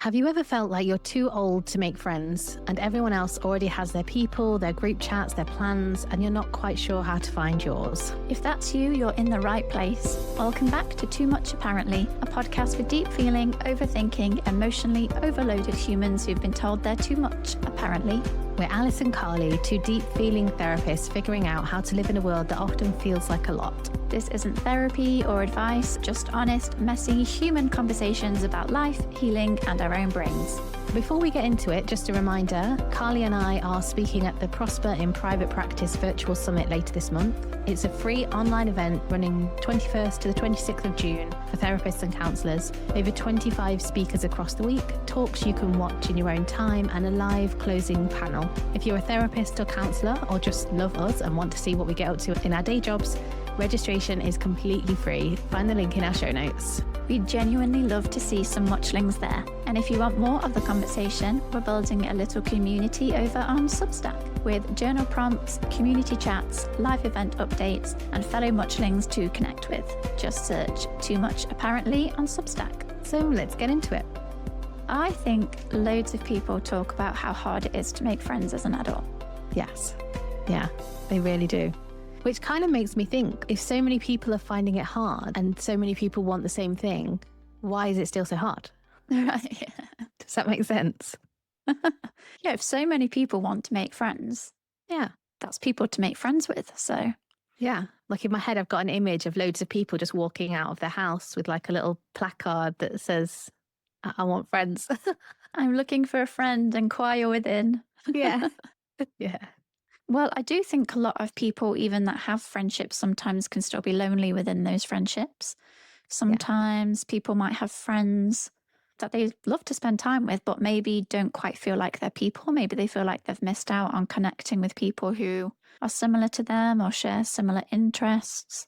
Have you ever felt like you're too old to make friends and everyone else already has their people, their group chats, their plans, and you're not quite sure how to find yours? If that's you, you're in the right place. Welcome back to Too Much Apparently, a podcast for deep feeling, overthinking, emotionally overloaded humans who've been told they're too much, apparently. We're Alice and Carly, two deep feeling therapists figuring out how to live in a world that often feels like a lot. This isn't therapy or advice, just honest, messy, human conversations about life, healing, and our own brains. Before we get into it, just a reminder, Carly and I are speaking at the Prosper in Private Practice Virtual Summit later this month. It's a free online event running 21st to the 26th of June for therapists and counsellors. Over 25 speakers across the week, talks you can watch in your own time, and a live closing panel. If you're a therapist or counsellor or just love us and want to see what we get up to in our day jobs, registration is completely free. Find the link in our show notes. We genuinely love to see some muchlings there. And if you want more of the conversation, we're building a little community over on Substack with journal prompts, community chats, live event updates, and fellow muchlings to connect with. Just search Too Much Apparently on Substack. So let's get into it. I think loads of people talk about how hard it is to make friends as an adult. Yes. Yeah, they really do. Which kind of makes me think, if so many people are finding it hard and so many people want the same thing, why is it still so hard? Right. Yeah. Does that make sense? Yeah, if so many people want to make friends, that's people to make friends with. So yeah, like in my head, I've got an image of loads of people just walking out of their house with like a little placard that says, I want friends. I'm looking for a friend, inquire within. Yeah. Yeah. Well, I do think a lot of people, even that have friendships, sometimes can still be lonely within those friendships. Sometimes people might have friends that they love to spend time with, but maybe don't quite feel like they're people. Maybe they feel like they've missed out on connecting with people who are similar to them or share similar interests.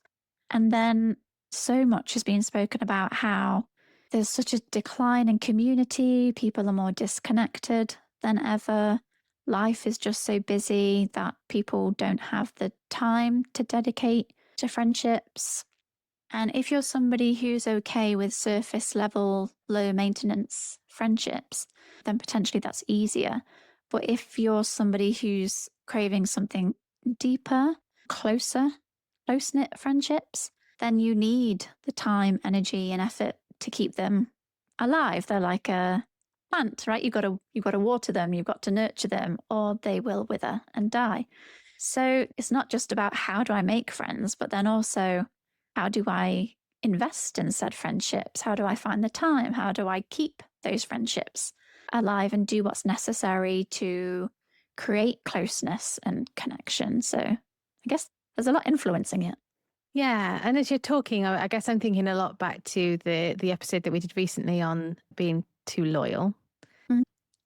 And then so much has been spoken about how there's such a decline in community. People are more disconnected than ever. Life is just so busy that people don't have the time to dedicate to friendships. And if you're somebody who's okay with surface level, low maintenance friendships, then potentially that's easier. But if you're somebody who's craving something deeper, closer, close-knit friendships, then you need the time, energy, and effort to keep them alive. They're like a plant, right? You've got to water them, you've got to nurture them, or they will wither and die. So it's not just about how do I make friends, but then also how do I invest in said friendships? How do I find the time? How do I keep those friendships alive and do what's necessary to create closeness and connection? So I guess there's a lot influencing it. Yeah. And as you're talking, I guess I'm thinking a lot back to the episode that we did recently on being too loyal.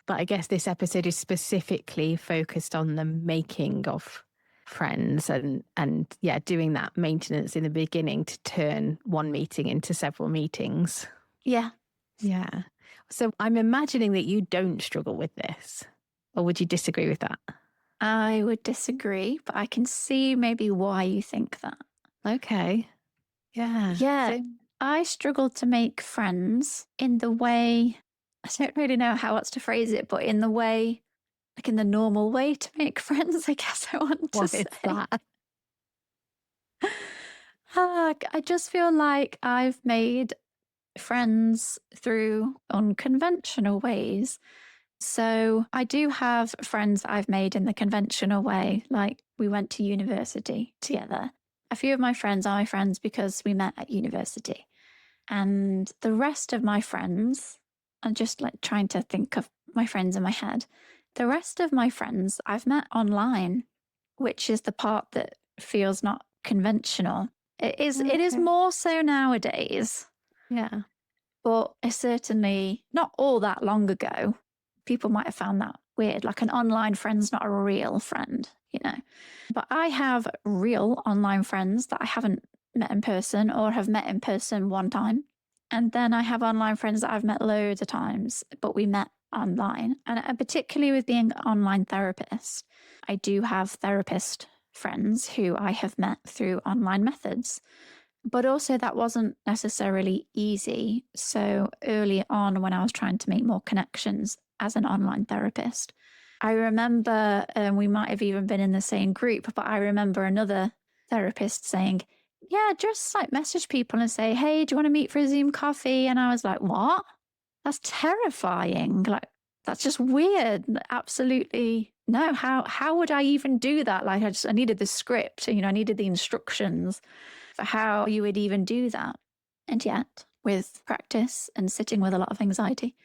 But I guess this episode is specifically focused on the making of friends and doing that maintenance in the beginning to turn one meeting into several meetings. Yeah. Yeah. So I'm imagining that you don't struggle with this. Or would you disagree with that? I would disagree, but I can see maybe why you think that. Okay. Yeah. Yeah. So, I struggle to make friends in the way, I don't really know how else to phrase it, but in the way, like in the normal way to make friends, I guess I want to say. That? I just feel like I've made friends through unconventional ways. So I do have friends that I've made in the conventional way, like we went to university together. A few of my friends are my friends because we met at university. And the rest of my friends, I'm just like trying to think of my friends in my head. The rest of my friends I've met online, which is the part that feels not conventional. It is more so nowadays. Yeah. But it's certainly not all that long ago. People might have found that weird, like an online friend's not a real friend, you know. But I have real online friends that I haven't met in person or have met in person one time. And then I have online friends that I've met loads of times, but we met online. And particularly with being an online therapist, I do have therapist friends who I have met through online methods. But also, that wasn't necessarily easy. So early on, when I was trying to make more connections as an online therapist, I remember we might have even been in the same group, but I remember another therapist saying, yeah, just like message people and say, hey, do you want to meet for a Zoom coffee? And I was like, what? That's terrifying. Like, that's just weird. Absolutely no. How would I even do that? Like, I needed the script, I needed the instructions for how you would even do that. And yet, with practice and sitting with a lot of anxiety,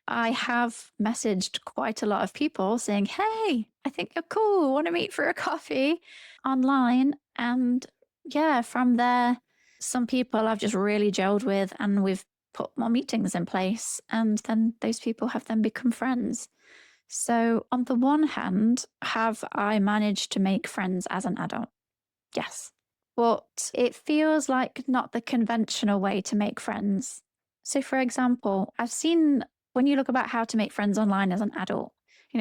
I have messaged quite a lot of people saying, hey, I think you're cool. Want to meet for a coffee online? And yeah, from there, some people I've just really gelled with, and we've put more meetings in place. And then those people have then become friends. So, on the one hand, have I managed to make friends as an adult? Yes. But it feels like not the conventional way to make friends. So, for example, I've seen when you look about how to make friends online as an adult,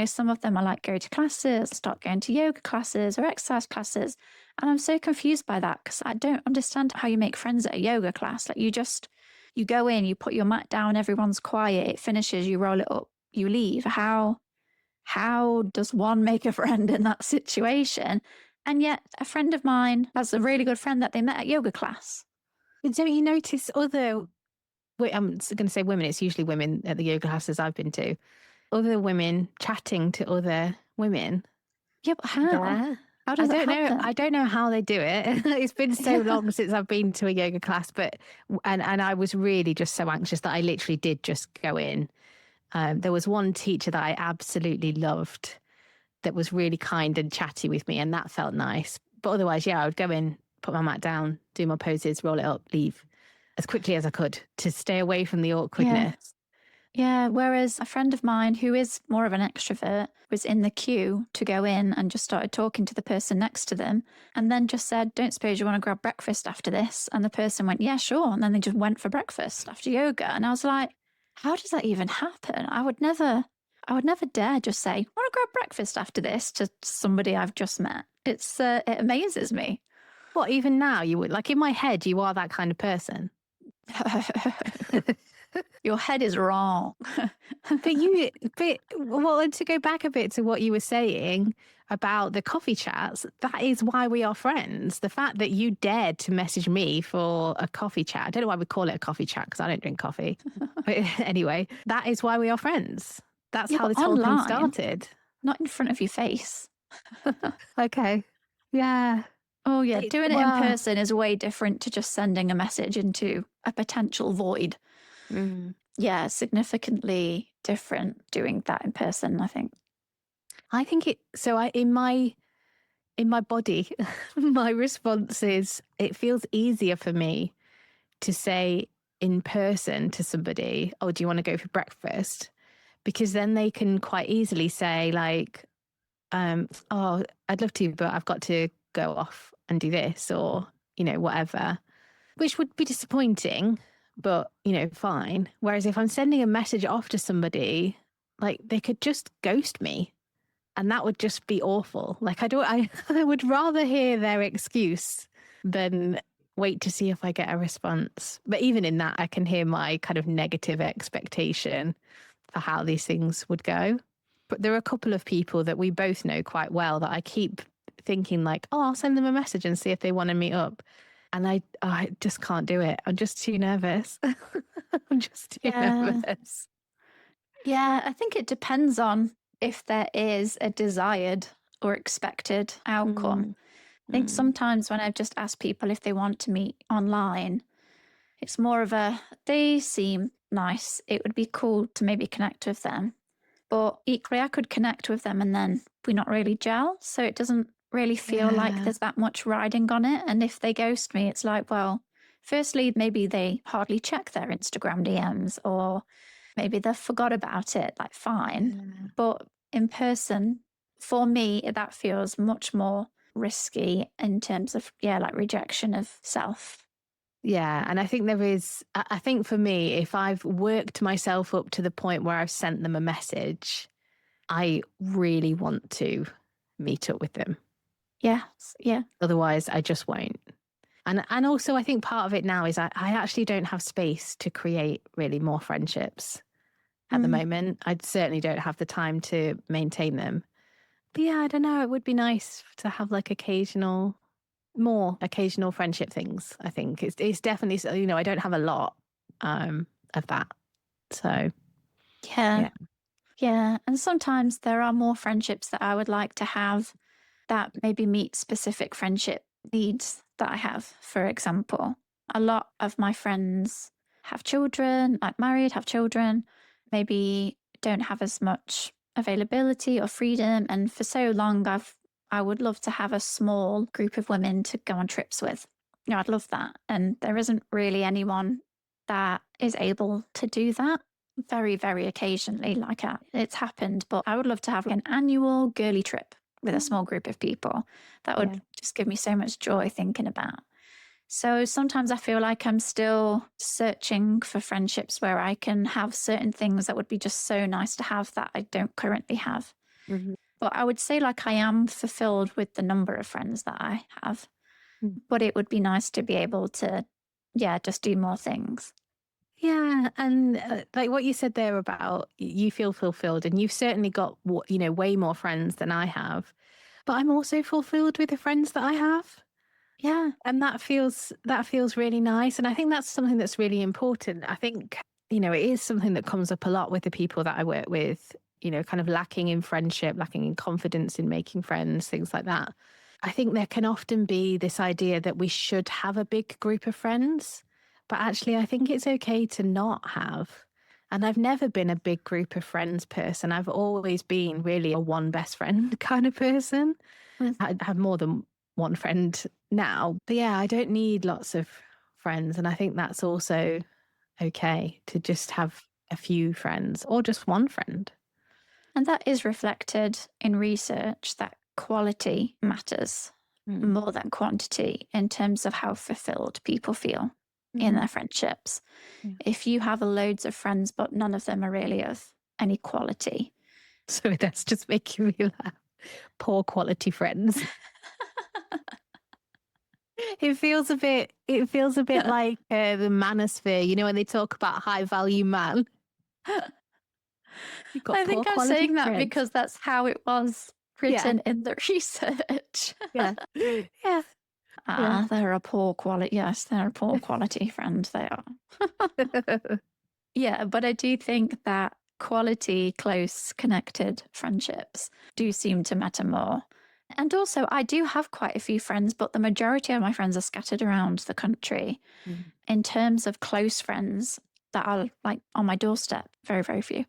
some of them are like go to classes, start going to yoga classes or exercise classes. And I'm so confused by that because I don't understand how you make friends at a yoga class. Like you go in, you put your mat down, everyone's quiet, it finishes, you roll it up, you leave. How does one make a friend in that situation? And yet, a friend of mine has a really good friend that they met at yoga class. But don't you notice other, I'm going to say women, it's usually women at the yoga classes I've been to, other women chatting to other women. Yeah, but how? There. How does that happen? I don't know how they do it. It's been so long since I've been to a yoga class, but and I was really just so anxious that I literally did just go in. There was one teacher that I absolutely loved that was really kind and chatty with me, and that felt nice. But otherwise, yeah, I would go in, put my mat down, do my poses, roll it up, leave as quickly as I could to stay away from the awkwardness. Yeah, whereas a friend of mine who is more of an extrovert was in the queue to go in and just started talking to the person next to them and then just said, don't suppose you want to grab breakfast after this? And the person went, yeah, sure. And then they just went for breakfast after yoga. And I was like, how does that even happen? I would never dare just say, want to grab breakfast after this to somebody I've just met. It amazes me. What, even now you would, like in my head, you are that kind of person. Your head is wrong. Well, and to go back a bit to what you were saying about the coffee chats, that is why we are friends. The fact that you dared to message me for a coffee chat, I don't know why we call it a coffee chat because I don't drink coffee. But anyway, that is why we are friends. That's how this whole thing started. Not in front of your face. Okay. Yeah. Oh, yeah. Doing it in person is way different to just sending a message into a potential void. Mm. Yeah, significantly different doing that in person, I think. In my body, my response is it feels easier for me to say in person to somebody, oh, do you want to go for breakfast? Because then they can quite easily say like, oh, I'd love to, but I've got to go off and do this or, whatever, which would be disappointing, but, fine. Whereas if I'm sending a message off to somebody, like they could just ghost me and that would just be awful. Like I would rather hear their excuse than wait to see if I get a response. But even in that, I can hear my kind of negative expectation for how these things would go. But there are a couple of people that we both know quite well that I keep thinking like, oh, I'll send them a message and see if they want to meet up. And I just can't do it. I'm just too nervous. I'm just too nervous. Yeah, I think it depends on if there is a desired or expected outcome. I think sometimes when I've just asked people if they want to meet online, it's more of they seem nice. It would be cool to maybe connect with them. But equally, I could connect with them and then we not really gel. So it doesn't really feel like there's that much riding on it. And if they ghost me, it's like, well, firstly, maybe they hardly check their Instagram DMs or maybe they forgot about it. Like, fine. But in person, for me, that feels much more risky in terms of, like rejection of self. Yeah. And I think I think for me, if I've worked myself up to the point where I've sent them a message, I really want to meet up with them. Yes. Yeah. Otherwise, I just won't. And also I think part of it now is I actually don't have space to create really more friendships at the moment. I certainly don't have the time to maintain them. But yeah, I don't know. It would be nice to have like more occasional friendship things. I think it's definitely, I don't have a lot of that. So Yeah. yeah. Yeah. And sometimes there are more friendships that I would like to have that maybe meet specific friendship needs that I have. For example, a lot of my friends have children, like married, have children, maybe don't have as much availability or freedom. And for so long, I would love to have a small group of women to go on trips with. I'd love that. And there isn't really anyone that is able to do that. Very, very occasionally, like it's happened, but I would love to have an annual girly trip with a small group of people. That would just give me so much joy thinking about. So sometimes I feel like I'm still searching for friendships where I can have certain things that would be just so nice to have that I don't currently have. Mm-hmm. But I would say like I am fulfilled with the number of friends that I have. But it would be nice to be able to, just do more things. Yeah, and like what you said there about you feel fulfilled, and you've certainly got way more friends than I have. But I'm also fulfilled with the friends that I have. Yeah. And that feels really nice. And I think that's something that's really important. I think, it is something that comes up a lot with the people that I work with, kind of lacking in friendship, lacking in confidence in making friends, things like that. I think there can often be this idea that we should have a big group of friends. But actually, I think it's okay to not have. And I've never been a big group of friends person. I've always been really a one best friend kind of person. I have more than one friend now. But yeah, I don't need lots of friends. And I think that's also okay to just have a few friends or just one friend. And that is reflected in research that quality matters more than quantity in terms of how fulfilled people feel in their friendships. Yeah. If you have loads of friends, but none of them are really of any quality. So that's just making me laugh. Poor quality friends. It feels a bit like the manosphere, when they talk about high value man. You've got I poor think I'm quality saying that friends. because that's how it was written in the research. Yeah. Yeah. They're a poor quality. Yes, they're a poor quality friend. They are. Yeah, but I do think that quality, close, connected friendships do seem to matter more. And also, I do have quite a few friends, but the majority of my friends are scattered around the country. In terms of close friends that are like on my doorstep, very, very few.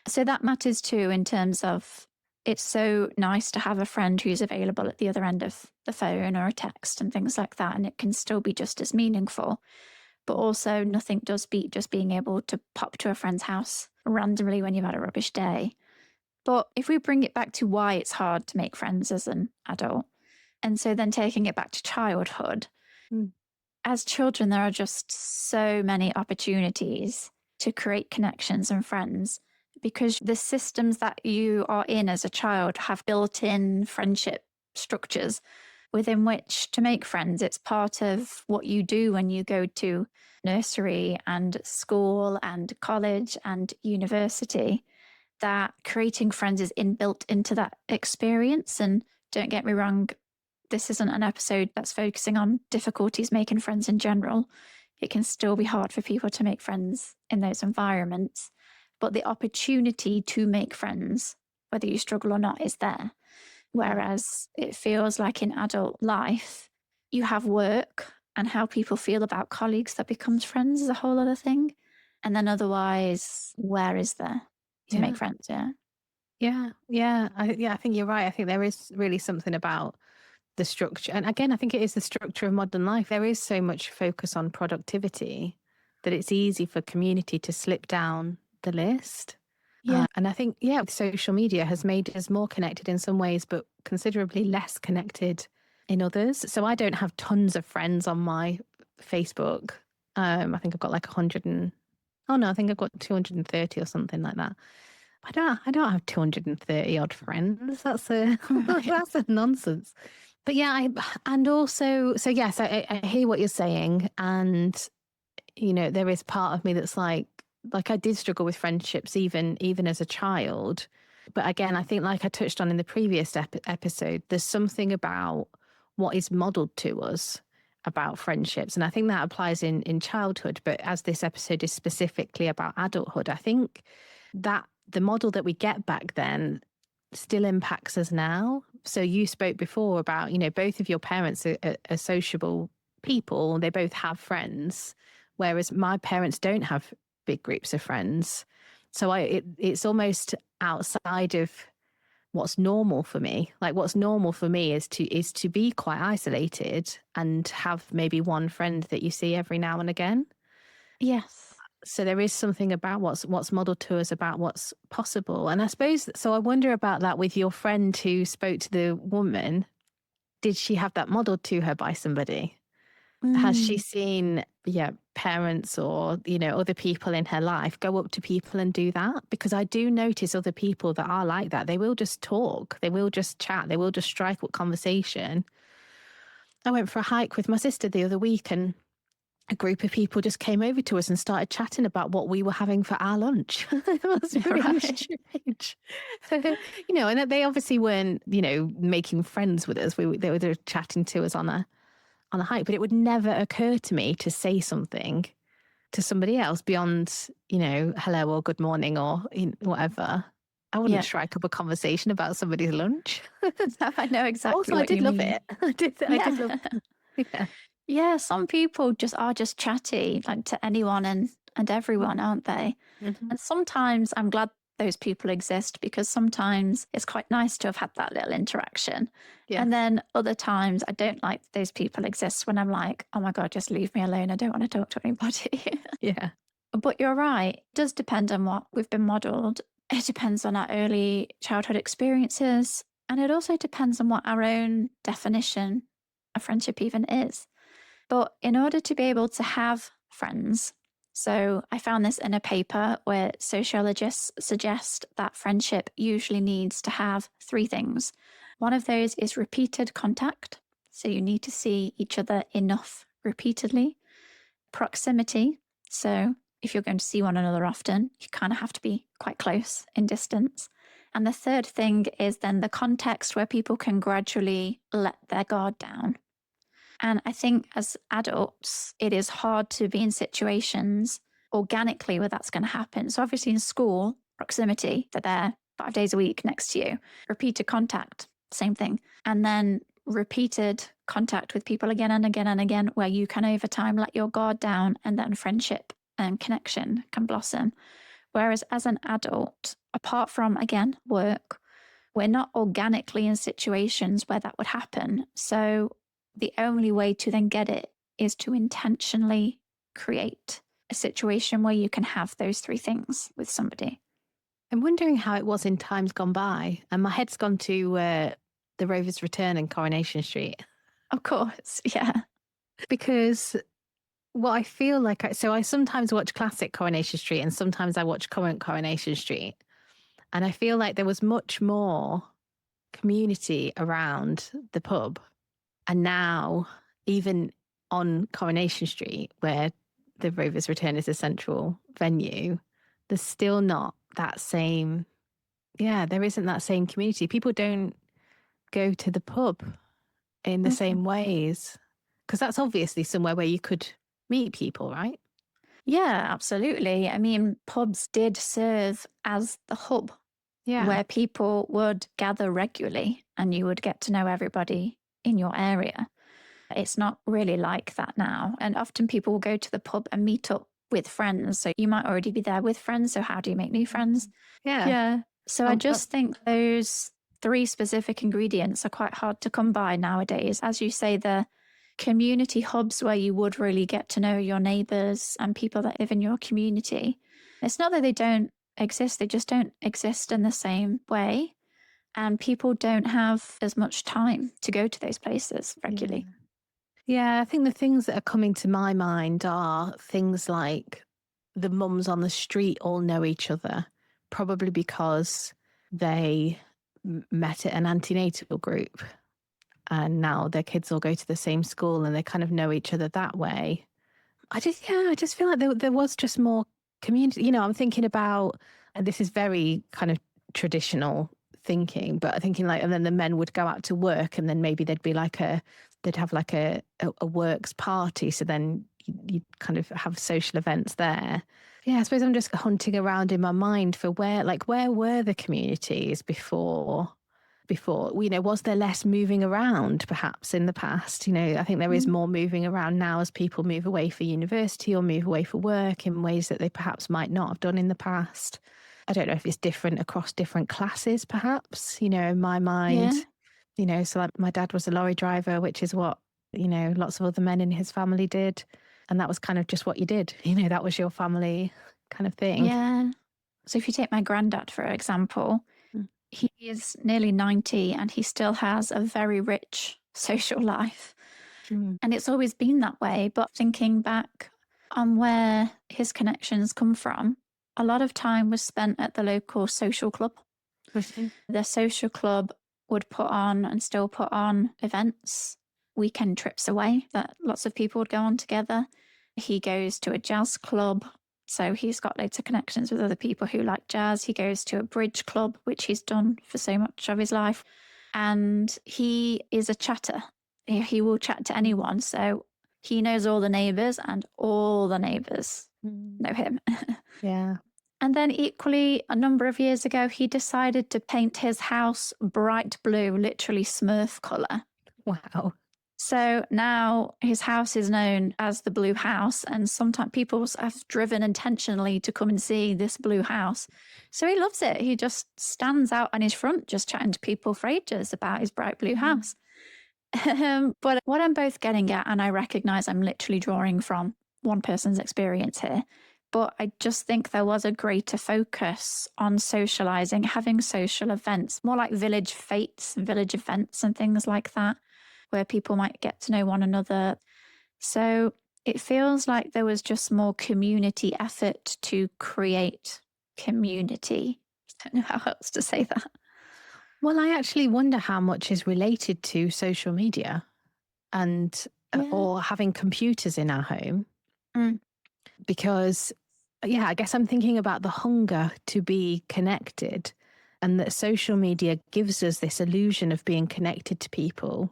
So that matters too, in terms of it's so nice to have a friend who's available at the other end of the phone or a text and things like that. And it can still be just as meaningful. But also, nothing does beat just being able to pop to a friend's house randomly when you've had a rubbish day. But if we bring it back to why it's hard to make friends as an adult, and so then taking it back to childhood, as children, there are just so many opportunities to create connections and friends because the systems that you are in as a child have built in friendship structures within which to make friends. It's part of what you do when you go to nursery and school and college and university, that creating friends is inbuilt into that experience. And don't get me wrong, this isn't an episode that's focusing on difficulties making friends in general. It can still be hard for people to make friends in those environments, but the opportunity to make friends, whether you struggle or not, is there. Whereas it feels like in adult life, you have work and how people feel about colleagues that becomes friends is a whole other thing. And then otherwise, where is there to make friends? I think you're right. I think there is really something about the structure. And again, I think it is the structure of modern life. There is so much focus on productivity that it's easy for community to slip down the list. And I think, social media has made us more connected in some ways, but considerably less connected in others. So I don't have tons of friends on my Facebook. I think I've got like 100 and, oh no, I think I've got 230 or something like that. I don't have 230 odd friends. That's a nonsense. But yeah, and also, so yes, I hear what you're saying. And, there is part of me that's like I did struggle with friendships even as a child. But again, I think like I touched on in the previous episode, there's something about what is modeled to us about friendships. And I think that applies in childhood. But as this episode is specifically about adulthood, I think that the model that we get back then still impacts us now. So you spoke before about, both of your parents are sociable people. They both have friends, whereas my parents don't have big groups of friends. So it's almost outside of what's normal for me. Like what's normal for me is to be quite isolated and have maybe one friend that you see every now and again. Yes. So there is something about what's modeled to us about what's possible. And I suppose, so I wonder about that with your friend who spoke to the woman. Did she have that modeled to her by somebody? Has she Mm. seen, parents or, other people in her life go up to people and do that? Because I do notice other people that are like that. They will just talk, they will just chat, they will just strike up conversation. I went for a hike with my sister the other week, and a group of people just came over to us and started chatting about what we were having for our lunch. It was really Right. strange. And they obviously weren't, making friends with us. They were just chatting to us on a hike, but it would never occur to me to say something to somebody else beyond, hello or good morning or whatever. I wouldn't Yeah. strike up a conversation about somebody's lunch. I know exactly Also, I what did you love mean. it. I did love Yeah. it. Yeah. Yeah, some people just chatty, like to anyone and everyone, aren't they? Mhm. And sometimes I'm glad those people exist because sometimes it's quite nice to have had that little interaction. Yeah. And then other times I don't like those people exist when I'm like, oh my God, just leave me alone. I don't want to talk to anybody. Yeah. But you're right. It does depend on what we've been modeled. It depends on our early childhood experiences. And it also depends on what our own definition of friendship even is. But in order to be able to have friends, so I found this in a paper where sociologists suggest that friendship usually needs to have three things. One of those is repeated contact. So you need to see each other enough repeatedly. Proximity. So if you're going to see one another often, you kind of have to be quite close in distance. And the third thing is then the context where people can gradually let their guard down. And I think as adults, it is hard to be in situations organically where that's going to happen. So obviously in school, proximity, they're there 5 days a week next to you. Repeated contact, same thing. And then repeated contact with people again and again and again, where you can over time let your guard down and then friendship and connection can blossom. Whereas as an adult, apart from, again, work, we're not organically in situations where that would happen. So the only way to then get it is to intentionally create a situation where you can have those three things with somebody. I'm wondering how it was in times gone by. And my head's gone to the Rover's Return and Coronation Street. Of course, yeah. Because what I feel like, so I sometimes watch classic Coronation Street and sometimes I watch current Coronation Street. And I feel like there was much more community around the pub. And now, even on Coronation Street, where the Rover's Return is a central venue, there's still not that same, there isn't that same community. People don't go to the pub in the Mhm. same ways because that's obviously somewhere where you could meet people, right? Yeah, absolutely. I mean, pubs did serve as the hub Yeah. where people would gather regularly and you would get to know everybody in your area. It's not really like that now. And often people will go to the pub and meet up with friends. So you might already be there with friends. So how do you make new friends? Yeah. Yeah. So I just think those three specific ingredients are quite hard to come by nowadays. As you say, the community hubs where you would really get to know your neighbors and people that live in your community. It's not that they don't exist, they just don't exist in the same way. And people don't have as much time to go to those places regularly. Yeah, I think the things that are coming to my mind are things like the mums on the street all know each other, probably because they met at an antenatal group. and now their kids all go to the same school and they kind of know each other that way. I just feel like there was just more community. I'm thinking about, and this is very kind of traditional thinking, but I'm thinking like, and then the men would go out to work, and then maybe they'd have like a works party. So then you'd kind of have social events there. Yeah, I suppose I'm just hunting around in my mind for where were the communities before, was there less moving around perhaps in the past? I think there is more moving around now as people move away for university or move away for work in ways that they perhaps might not have done in the past. I don't know if it's different across different classes, perhaps, in my mind. Yeah. So like my dad was a lorry driver, which is what, lots of other men in his family did. And that was kind of just what you did. That was your family kind of thing. Yeah. So if you take my granddad, for example, he is nearly 90 and he still has a very rich social life. And it's always been that way. But thinking back on where his connections come from, a lot of time was spent at the local social club. The social club would put on and still put on events, weekend trips away that lots of people would go on together. He goes to a jazz club. So he's got loads of connections with other people who like jazz. He goes to a bridge club, which he's done for so much of his life. And he is a chatter. He will chat to anyone. So he knows all the neighbours and all the neighbours know him. Yeah. And then equally, a number of years ago, he decided to paint his house bright blue, literally Smurf colour. Wow. So now his house is known as the Blue House, and sometimes people have driven intentionally to come and see this blue house. So he loves it. He just stands out on his front, just chatting to people for ages about his bright blue house. But what I'm both getting at, and I recognise I'm literally drawing from one person's experience here, but I just think there was a greater focus on socialising, having social events, more like village fetes, village events and things like that, where people might get to know one another. So it feels like there was just more community effort to create community. I don't know how else to say that. Well, I actually wonder how much is related to social media and or having computers in our home. Because, I guess I'm thinking about the hunger to be connected, and that social media gives us this illusion of being connected to people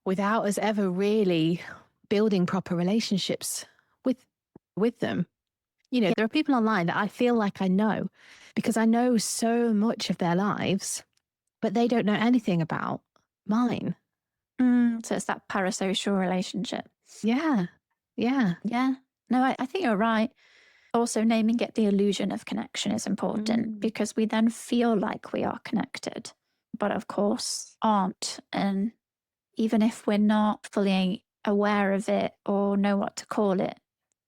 without us ever really building proper relationships with them. There are people online that I feel like I know because I know so much of their lives, but they don't know anything about mine. So it's that parasocial relationship. Yeah. No, I think you're right. Also, naming it the illusion of connection is important because we then feel like we are connected, but of course aren't. And even if we're not fully aware of it or know what to call it,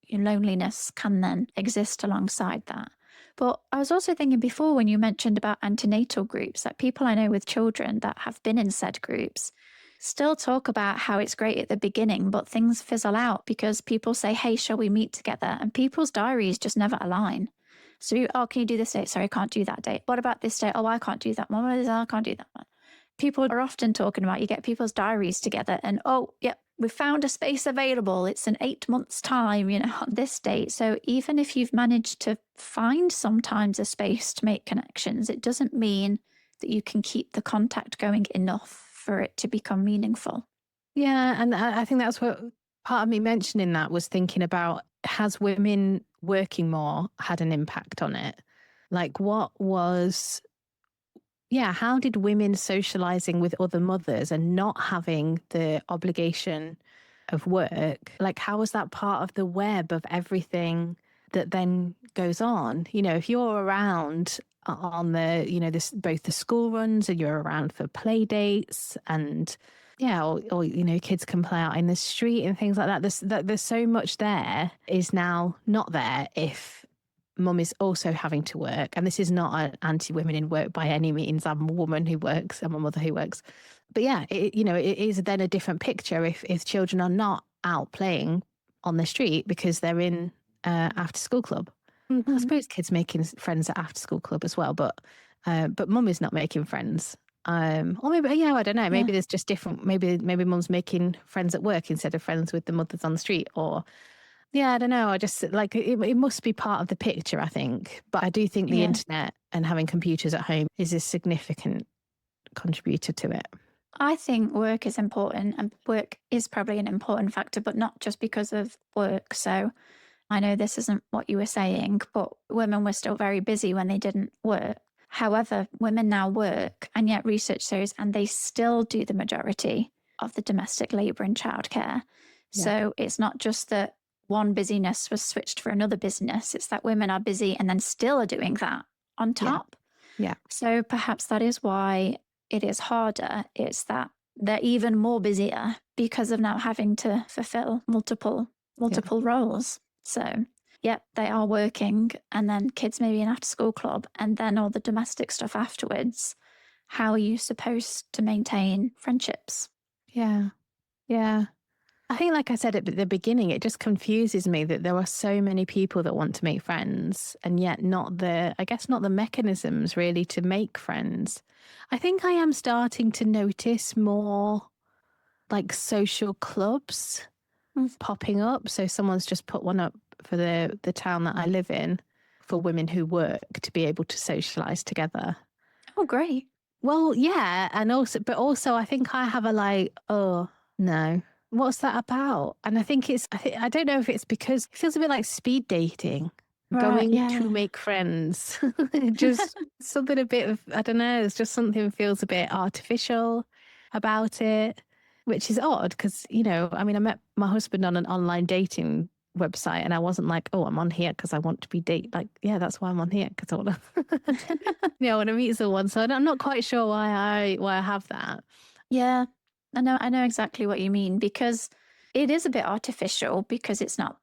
your loneliness can then exist alongside that. But I was also thinking before when you mentioned about antenatal groups, that people I know with children that have been in said groups still talk about how it's great at the beginning, but things fizzle out because people say, hey, shall we meet together? And people's diaries just never align. So, can you do this date? Sorry, I can't do that date. What about this date? Oh, I can't do that one. I can't do that one. People are often talking about, you get people's diaries together and, we found a space available. It's in 8 months' time, on this date. So even if you've managed to find sometimes a space to make connections, it doesn't mean that you can keep the contact going enough for it to become meaningful. Yeah, and I think that's what part of me mentioning that was thinking about, has women working more had an impact on it? Like how did women socializing with other mothers and not having the obligation of work, like how was that part of the web of everything that then goes on? If you're around on the, both the school runs and you're around for play dates and or kids can play out in the street and things like that. There's so much there is now not there if mum is also having to work. And this is not an anti-women in work by any means. I'm a woman who works. I'm a mother who works. But it is then a different picture if children are not out playing on the street because they're in after school club. I suppose kids making friends at after school club as well, but mum is not making friends Or maybe, yeah, I don't know. Yeah. Maybe there's just different. Maybe mum's making friends at work instead of friends with the mothers on the street. Or yeah, I don't know. I just like it must be part of the picture, I think. But I do think the Yeah. internet and having computers at home is a significant contributor to it. I think work is important and work is probably an important factor, but not just because of work. So I know this isn't what you were saying, but women were still very busy when they didn't work. However, women now work, and yet research shows, and they still do the majority of the domestic labour and childcare. Yeah. So it's not just that one busyness was switched for another business, it's that women are busy and then still are doing that on top. Yeah. So perhaps that is why it is harder. It's that they're even more busier because of now having to fulfill multiple roles. So, yeah, they are working, and then kids maybe an after school club, and then all the domestic stuff afterwards. How are you supposed to maintain friendships? Yeah. Yeah. I think, like I said at the beginning, it just confuses me that there are so many people that want to make friends and yet not the mechanisms really to make friends. I think I am starting to notice more like social clubs popping up. So someone's just put one up for the town that I live in for women who work to be able to socialize together. Oh, great. Well, yeah, and also I think I have a like, oh no, what's that about? And I think I don't know if it's because it feels a bit like speed dating, Right, going yeah. to make friends. Just something a bit of, I don't know, it's just something feels a bit artificial about it, which is odd because, I mean, I met my husband on an online dating website and I wasn't like, oh, I'm on here because I want to be like, yeah, that's why I'm on here because I want to I want to meet someone. So I'm not quite sure why I have that. Yeah, I know exactly what you mean, because it is a bit artificial because it's not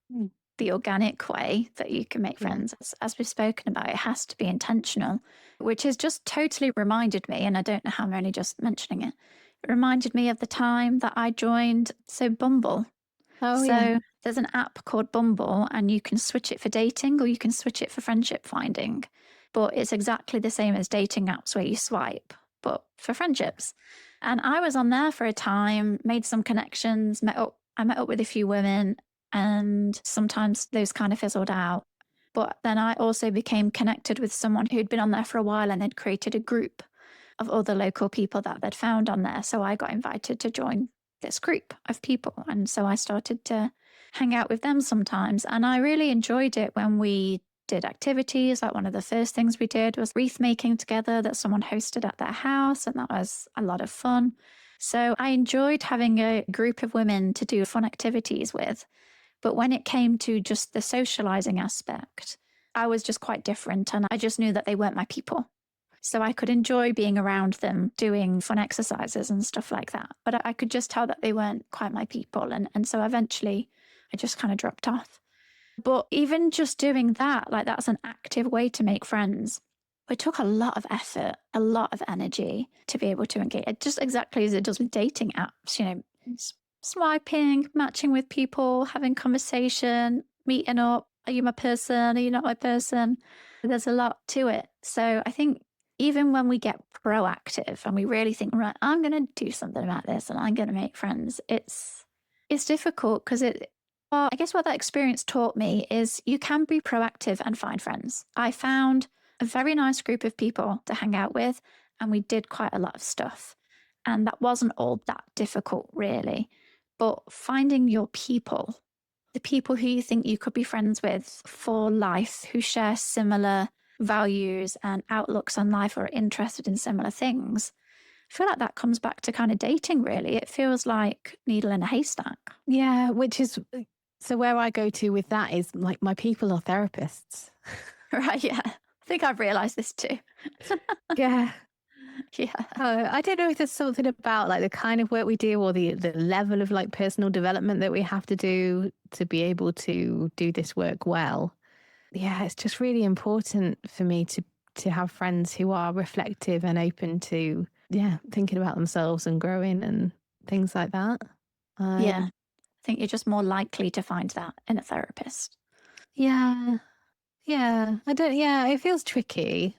the organic way that you can make Yeah. friends. As we've spoken about, it has to be intentional, which has just totally reminded me, and I don't know how I'm only just mentioning it. It reminded me of the time that I joined Bumble. Oh So yeah. there's an app called Bumble, and you can switch it for dating or you can switch it for friendship finding. But it's exactly the same as dating apps where you swipe, but for friendships. And I was on there for a time, made some connections, I met up with a few women, and sometimes those kind of fizzled out. But then I also became connected with someone who'd been on there for a while and had created a group of other local people that they'd found on there. So I got invited to join this group of people. And so I started to hang out with them sometimes. And I really enjoyed it when we did activities. Like one of the first things we did was wreath making together that someone hosted at their house. And that was a lot of fun. So I enjoyed having a group of women to do fun activities with. But when it came to just the socializing aspect, I was just quite different. And I just knew that they weren't my people. So I could enjoy being around them, doing fun exercises and stuff like that. But I could just tell that they weren't quite my people. And so eventually I just kind of dropped off. But even just doing that, like that's an active way to make friends. It took a lot of effort, a lot of energy to be able to engage, just exactly as it does with dating apps, swiping, matching with people, having conversation, meeting up. Are you my person? Are you not my person? There's a lot to it. So I think even when we get proactive and we really think, right, I'm going to do something about this and I'm going to make friends, it's difficult because I guess what that experience taught me is you can be proactive and find friends. I found a very nice group of people to hang out with, and we did quite a lot of stuff. And that wasn't all that difficult, really. But finding your people, the people who you think you could be friends with for life, who share similar values and outlooks on life or are interested in similar things, I feel like that comes back to kind of dating, really. It feels like needle in a haystack. Yeah, which is so where I go to with that is like my people are therapists. Right, yeah. I think I've realised this too. Yeah. Yeah. I don't know if there's something about like the kind of work we do or the level of like personal development that we have to do to be able to do this work well. Yeah, it's just really important for me to have friends who are reflective and open to thinking about themselves and growing and things like that. Yeah. I think you're just more likely to find that in a therapist. Yeah. Yeah. It feels tricky.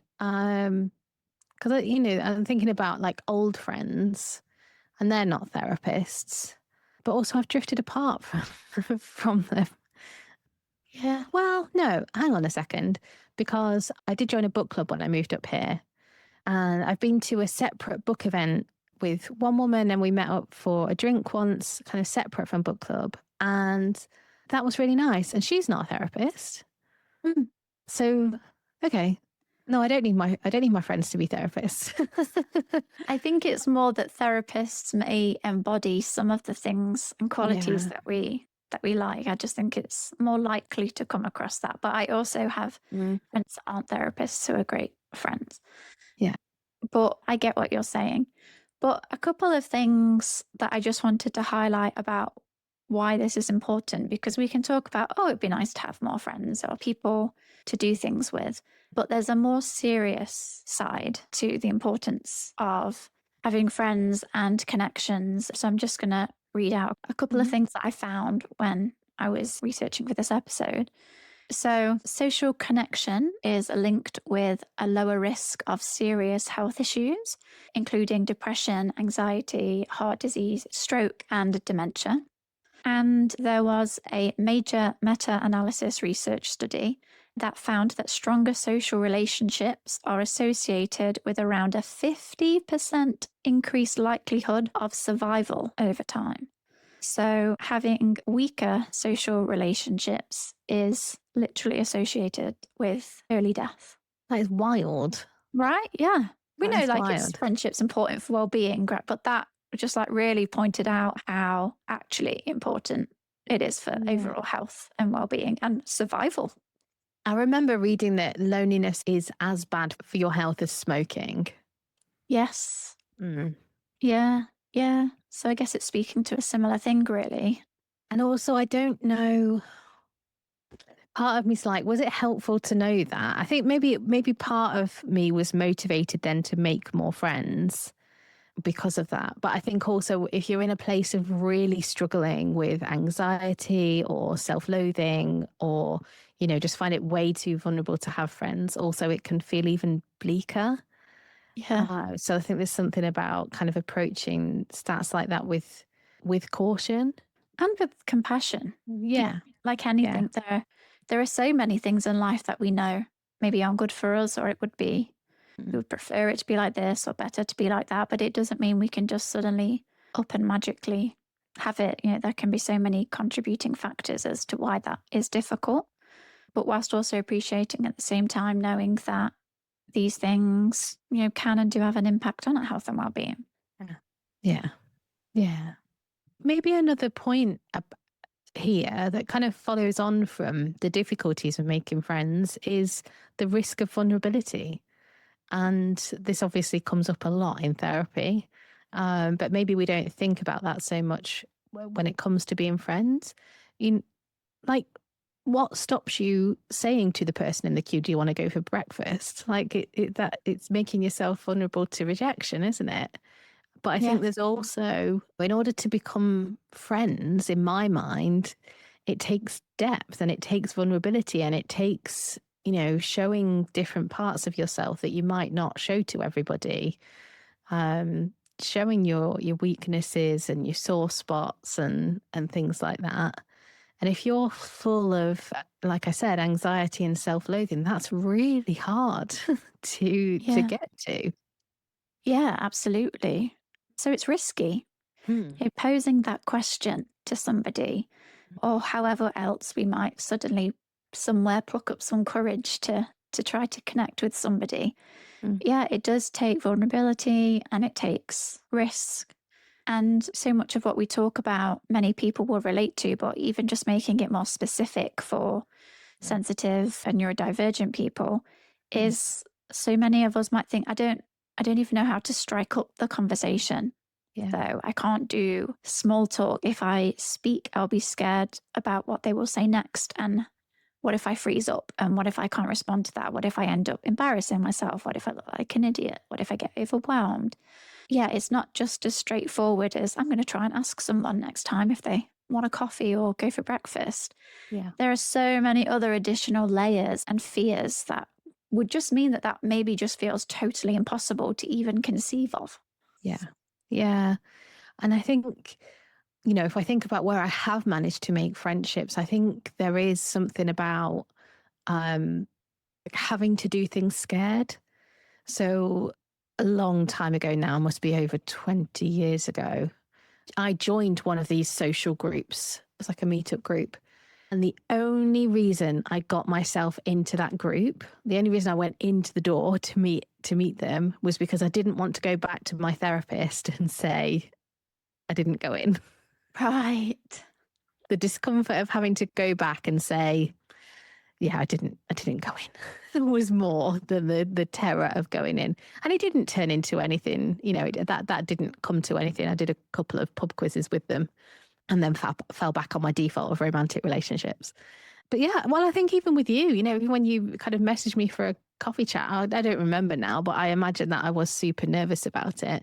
Because, I'm thinking about like old friends and they're not therapists, but also I've drifted apart from them. Yeah. Well, no, hang on a second, because I did join a book club when I moved up here. And I've been to a separate book event with one woman, and we met up for a drink once, kind of separate from book club. And that was really nice. And she's not a therapist. Mm. So, okay. No, I don't need my friends to be therapists. I think it's more that therapists may embody some of the things and qualities that we like. I just think it's more likely to come across that. But I also have friends that aren't therapists who are great friends. Yeah. But I get what you're saying. But a couple of things that I just wanted to highlight about why this is important, because we can talk about, oh, it'd be nice to have more friends or people to do things with. But there's a more serious side to the importance of having friends and connections. So I'm just going to read out a couple of things that I found when I was researching for this episode. So, social connection is linked with a lower risk of serious health issues, including depression, anxiety, heart disease, stroke, and dementia. And there was a major meta analysis research study that found that stronger social relationships are associated with around a 50% increased likelihood of survival over time. So, having weaker social relationships is literally associated with early death. That is wild. Right? Yeah. We know That is it's wild. friendship's important for well-being, but that just really pointed out how actually important it is for overall health and well-being and survival. I remember reading that loneliness is as bad for your health as smoking. Yes. Yeah. Yeah. So I guess it's speaking to a similar thing, really. And also, I don't know. Part of me's like, was it helpful to know that? I think maybe part of me was motivated then to make more friends because of that. But I think also if you're in a place of really struggling with anxiety or self-loathing, or, just find it way too vulnerable to have friends, also it can feel even bleaker. Yeah. So I think there's something about kind of approaching stats like that with caution. And with compassion. Yeah. Like anything, there are so many things in life that we know maybe aren't good for us, or it would be, we would prefer it to be like this or better to be like that. But it doesn't mean we can just suddenly up and magically have it. There can be so many contributing factors as to why that is difficult. But whilst also appreciating at the same time, knowing that these things, can and do have an impact on our health and well-being. Yeah. Yeah. Maybe another point here that kind of follows on from the difficulties of making friends is the risk of vulnerability. And this obviously comes up a lot in therapy, but maybe we don't think about that so much when it comes to being friends. What stops you saying to the person in the queue, do you want to go for breakfast? It's making yourself vulnerable to rejection, isn't it? But I think there's also, in order to become friends, in my mind, it takes depth and it takes vulnerability and it takes, showing different parts of yourself that you might not show to everybody. Showing your weaknesses and your sore spots and things like that. And if you're full of, like I said, anxiety and self-loathing, that's really hard to get to. Yeah, absolutely. So it's risky. Posing that question to somebody, or however else we might suddenly somewhere pluck up some courage to try to connect with somebody. Yeah, it does take vulnerability and it takes risk. And so much of what we talk about, many people will relate to, but even just making it more specific for sensitive and neurodivergent people is, so many of us might think, I don't even know how to strike up the conversation. Though I can't do small talk. If I speak, I'll be scared about what they will say next. And what if I freeze up? And what if I can't respond to that? What if I end up embarrassing myself? What if I look like an idiot? What if I get overwhelmed? Yeah, it's not just as straightforward as I'm going to try and ask someone next time if they want a coffee or go for breakfast. Yeah. There are so many other additional layers and fears that would just mean that maybe just feels totally impossible to even conceive of. Yeah. Yeah. And I think, if I think about where I have managed to make friendships, I think there is something about um, having to do things scared. So a long time ago now, must be over 20 years ago, I joined one of these social groups. It was like a meetup group. And the only reason I got myself into that group, the only reason I went into the door to meet them was because I didn't want to go back to my therapist and say I didn't go in. Right. The discomfort of having to go back and say, yeah, I didn't go in was more than the terror of going in. And it didn't turn into anything, that didn't come to anything. I did a couple of pub quizzes with them and then fell back on my default of romantic relationships. But yeah, well, I think even with you, even when you kind of messaged me for a coffee chat, I don't remember now, but I imagine that I was super nervous about it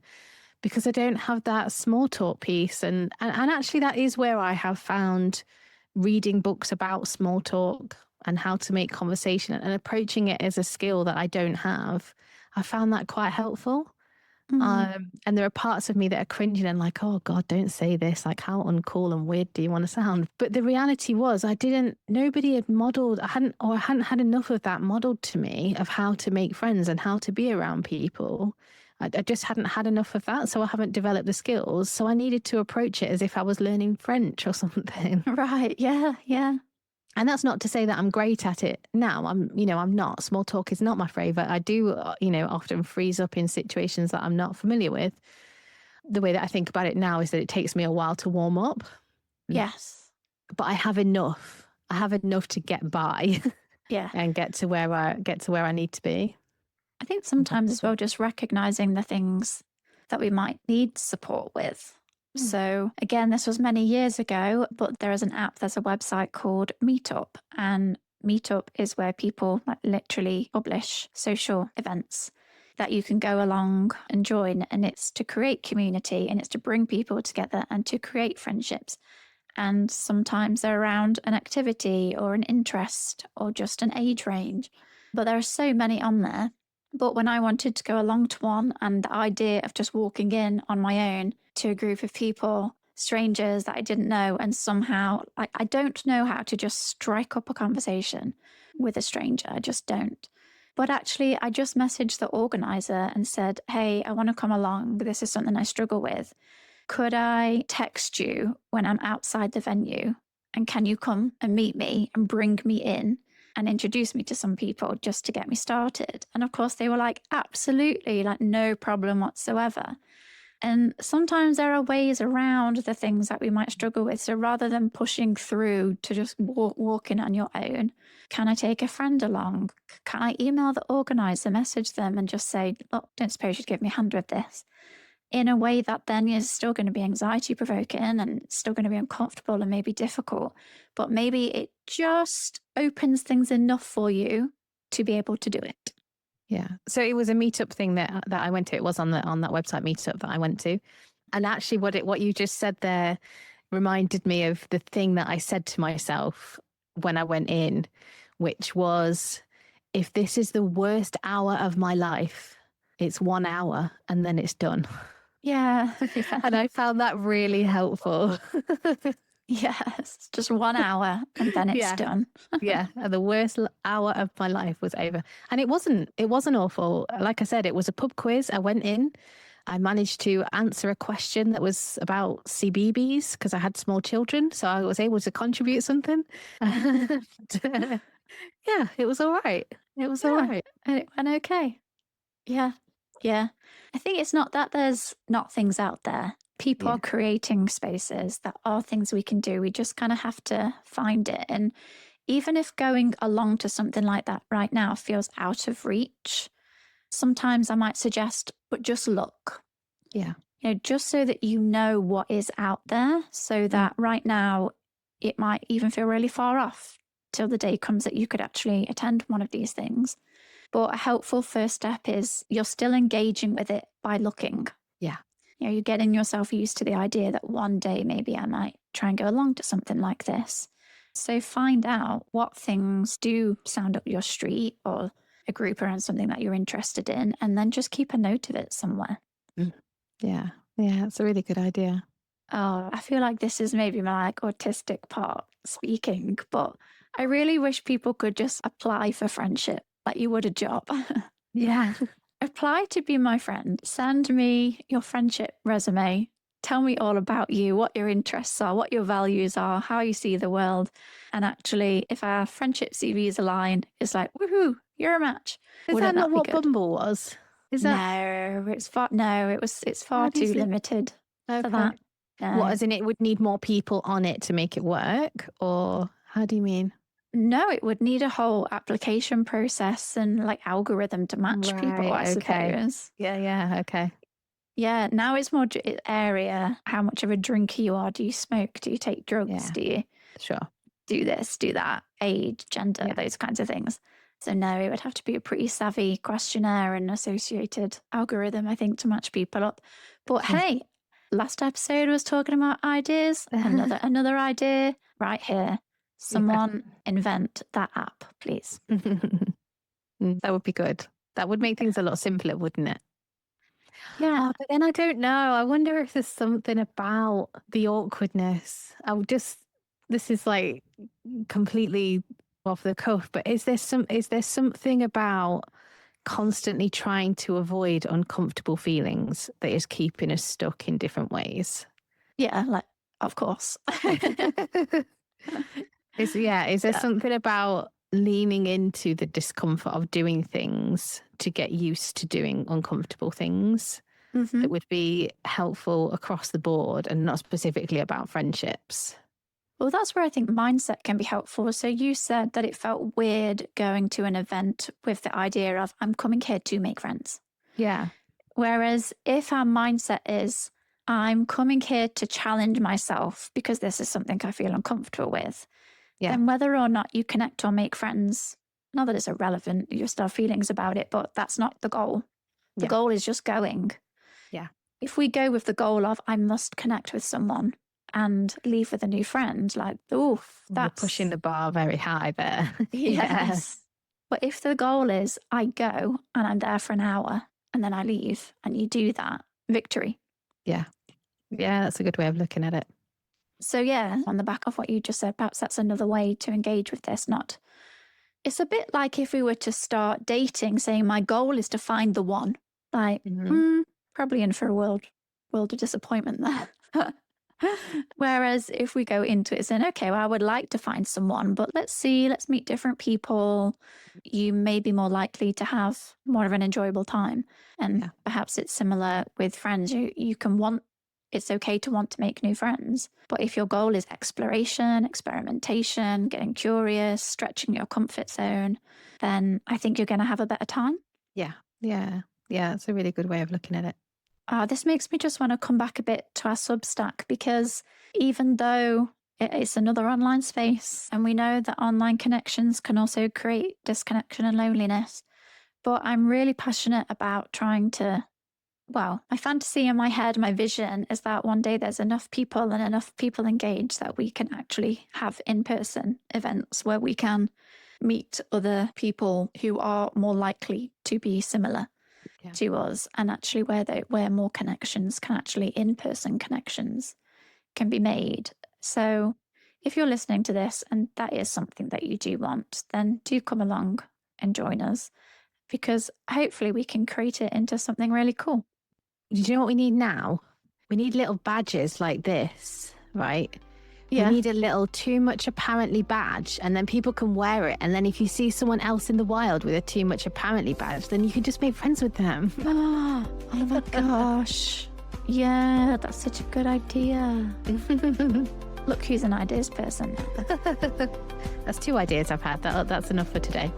because I don't have that small talk piece. And actually that is where I have found reading books about small talk and how to make conversation and approaching it as a skill that I don't have. I found that quite helpful. And there are parts of me that are cringing and like, oh God, don't say this. Like, how uncool and weird do you want to sound? But the reality was nobody had modeled, I hadn't had enough of that modeled to me of how to make friends and how to be around people. I just hadn't had enough of that. So I haven't developed the skills. So I needed to approach it as if I was learning French or something. Right. Yeah. Yeah. And that's not to say that I'm great at it now. I'm not. Small talk is not my favorite. I do, often freeze up in situations that I'm not familiar with. The way that I think about it now is that it takes me a while to warm up. Yes. But I have enough. I have enough to get by. Yeah. And get to where I need to be. I think sometimes as well, just recognizing the things that we might need support with. So again, this was many years ago, but there's a website called Meetup, and Meetup is where people literally publish social events that you can go along and join. And it's to create community and it's to bring people together and to create friendships. And sometimes they're around an activity or an interest or just an age range. But there are so many on there. But when I wanted to go along to one, and the idea of just walking in on my own to a group of people, strangers that I didn't know, and somehow I don't know how to just strike up a conversation with a stranger. I just don't. But actually, I just messaged the organizer and said, hey, I want to come along. This is something I struggle with. Could I text you when I'm outside the venue? And can you come and meet me and bring me in and introduce me to some people just to get me started? And of course, they were like, absolutely, like no problem whatsoever. And sometimes there are ways around the things that we might struggle with. So rather than pushing through to just walk in on your own, can I take a friend along? Can I email the organizer, message them and just say, look, don't suppose you'd give me a hand with this? In a way that then is still going to be anxiety provoking and still going to be uncomfortable and maybe difficult, but maybe it just opens things enough for you to be able to do it. Yeah. So it was a meetup thing that I went to. It was on that website Meetup that I went to. And actually what you just said there reminded me of the thing that I said to myself when I went in, which was, if this is the worst hour of my life, it's 1 hour and then it's done. Yeah. And I found that really helpful. Yes, just 1 hour and then it's done. Yeah, and the worst hour of my life was over. And it wasn't awful. Like I said, it was a pub quiz. I went in, I managed to answer a question that was about CBeebies because I had small children, so I was able to contribute something. Yeah, it was all right. It was all right. And it went okay. Yeah. Yeah. I think it's not that there's not things out there. People are creating spaces that are things we can do. We just kind of have to find it. And even if going along to something like that right now feels out of reach, sometimes I might suggest, but just look. Yeah. Just so that you know what is out there, so that right now it might even feel really far off till the day comes that you could actually attend one of these things. But a helpful first step is you're still engaging with it by looking. Yeah. You're getting yourself used to the idea that one day maybe I might try and go along to something like this. So find out what things do sound up your street or a group around something that you're interested in, and then just keep a note of it somewhere. Yeah. Yeah. It's a really good idea. Oh, I feel like this is maybe my like autistic part speaking, but I really wish people could just apply for friendship like you would a job. Yeah. Apply to be my friend. Send me your friendship resume. Tell me all about you, what your interests are, what your values are, how you see the world. And actually, if our friendship CVs align, it's like, woohoo, you're a match. Is Wouldn't that not be what good? Bumble was? Is that No, it's how far do you too say? limited for Okay. that. What, No. as in it would need more people on it to make it work? Or how do you mean? No, it would need a whole application process and like algorithm to match people, I Right. Okay. suppose. Yeah. Yeah. Okay. Yeah, now it's more area, how much of a drinker you are. Do you smoke? Do you take drugs? Yeah. Do you Sure. do this, do that, age, gender, Yeah. those kinds of things? So, no, it would have to be a pretty savvy questionnaire and associated algorithm, I think, to match people up. But hey, last episode was talking about ideas. Another idea right here. Someone invent that app, please. That would be good. That would make things a lot simpler, wouldn't it? Yeah. But then I don't know. I wonder if there's something about the awkwardness. This is like completely off the cuff, but is there something about constantly trying to avoid uncomfortable feelings that is keeping us stuck in different ways? Yeah, like, of course. Is there something about leaning into the discomfort of doing things to get used to doing uncomfortable things that would be helpful across the board and not specifically about friendships? Well, that's where I think mindset can be helpful. So you said that it felt weird going to an event with the idea of, I'm coming here to make friends. Yeah. Whereas if our mindset is, I'm coming here to challenge myself because this is something I feel uncomfortable with, then whether or not you connect or make friends, not that it's irrelevant, you still have feelings about it, but that's not the goal. The goal is just going. Yeah. If we go with the goal of, I must connect with someone and leave with a new friend, like, oof, that's pushing the bar very high there. Yes. But if the goal is, I go and I'm there for an hour and then I leave, and you do that, victory. Yeah. Yeah, that's a good way of looking at it. So yeah, on the back of what you just said, perhaps that's another way to engage with this. It's a bit like if we were to start dating, saying my goal is to find the one. Like, probably in for a world of disappointment there. Whereas if we go into it saying, okay, well, I would like to find someone, but let's meet different people. You may be more likely to have more of an enjoyable time. And perhaps it's similar with friends. It's okay to want to make new friends. But if your goal is exploration, experimentation, getting curious, stretching your comfort zone, then I think you're going to have a better time. Yeah. Yeah. Yeah. It's a really good way of looking at it. This makes me just want to come back a bit to our Substack, because even though it's another online space and we know that online connections can also create disconnection and loneliness, but I'm really passionate about trying to, my fantasy in my head, my vision is that one day there's enough people and enough people engaged that we can actually have in-person events where we can meet other people who are more likely to be similar to us, and actually where more connections can actually in-person connections can be made. So if you're listening to this and that is something that you do want, then do come along and join us, because hopefully we can create it into something really cool. Do you know what we need now? We need little badges like this, right? Yeah. We need a little too much apparently badge, and then people can wear it. And then if you see someone else in the wild with a too much apparently badge, then you can just make friends with them. Oh my gosh. Yeah, that's such a good idea. Look who's an ideas person. That's 2 ideas I've had. That's enough for today.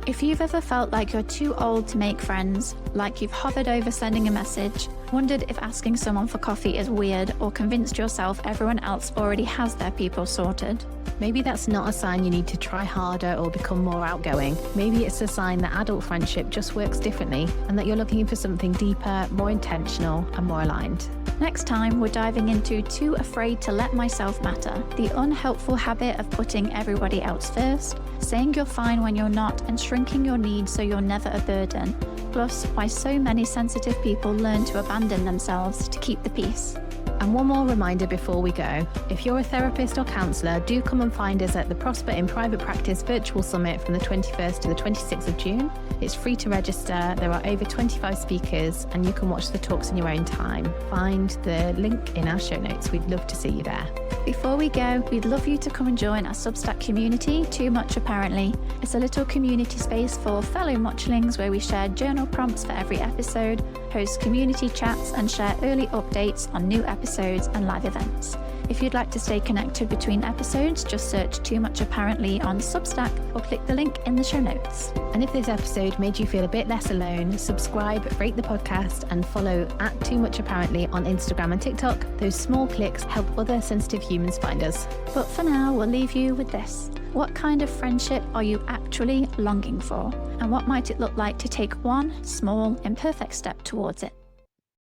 If you've ever felt like you're too old to make friends, like you've hovered over sending a message, wondered if asking someone for coffee is weird, or convinced yourself everyone else already has their people sorted, maybe that's not a sign you need to try harder or become more outgoing. Maybe it's a sign that adult friendship just works differently, and that you're looking for something deeper, more intentional, and more aligned. Next time, we're diving into Too Afraid to Let Myself Matter, the unhelpful habit of putting everybody else first, saying you're fine when you're not, and shrinking your needs so you're never a burden. Plus, why so many sensitive people learn to abandon themselves to keep the peace. And one more reminder before we go. If you're a therapist or counsellor, do come and find us at the Prosper in Private Practice Virtual Summit from the 21st to the 26th of June. It's free to register. There are over 25 speakers and you can watch the talks in your own time. Find the link in our show notes. We'd love to see you there. Before we go, we'd love you to come and join our Substack community, Too Much Apparently. It's a little community space for fellow Muchlings where we share journal prompts for every episode, host community chats, and share early updates on new episodes and live events. If you'd like to stay connected between episodes, just search Too Much Apparently on Substack or click the link in the show notes. And if this episode made you feel a bit less alone, subscribe, rate the podcast, and follow at Too Much Apparently on Instagram and TikTok. Those small clicks help other sensitive humans find us. But for now, we'll leave you with this. What kind of friendship are you actually longing for? And what might it look like to take one small, imperfect step towards it?